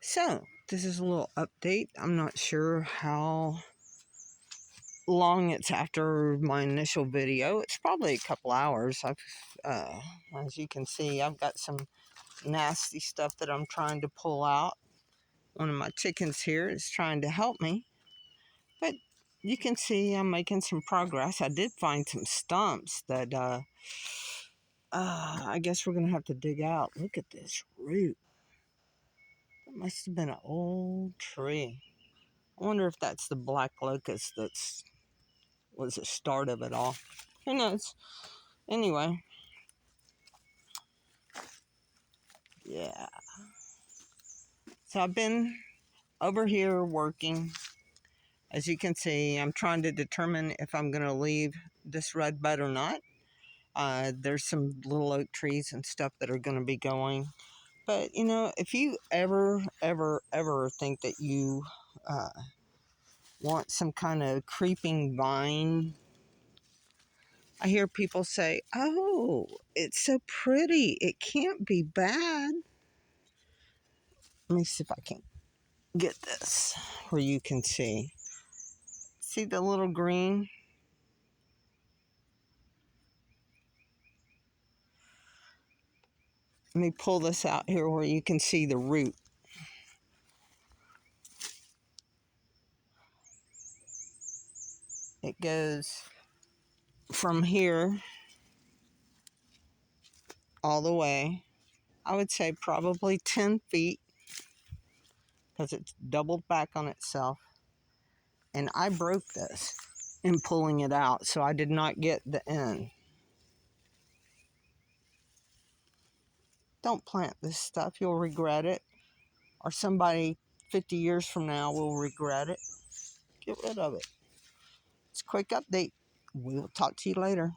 So, this is a little update. I'm not sure how long it's after my initial video. It's probably a couple hours. As you can see, I've got some nasty stuff that I'm trying to pull out. One of my chickens here is trying to help me, but you can see I'm making some progress. I did find some stumps that I guess we're gonna have to dig out. Look at this root. It must have been an old tree. I wonder if that's the black locust that's was the start of it all. Who knows? Anyway, yeah. So I've been over here working. As you can see, I'm trying to determine if I'm going to leave this red bud or not. There's some little oak trees and stuff that are going to be going. But, you know, if you ever think that you want some kind of creeping vine, I hear people say, oh, it's so pretty. It can't be bad. Let me see if I can get this where you can see. See the little green? Let me pull this out here where you can see the root. It goes from here all the way. I would say probably 10 feet because it's doubled back on itself. And I broke this in pulling it out, so I did not get the end. Don't plant this stuff. You'll regret it. Or somebody 50 years from now will regret it. Get rid of it. It's a quick update. We will talk to you later.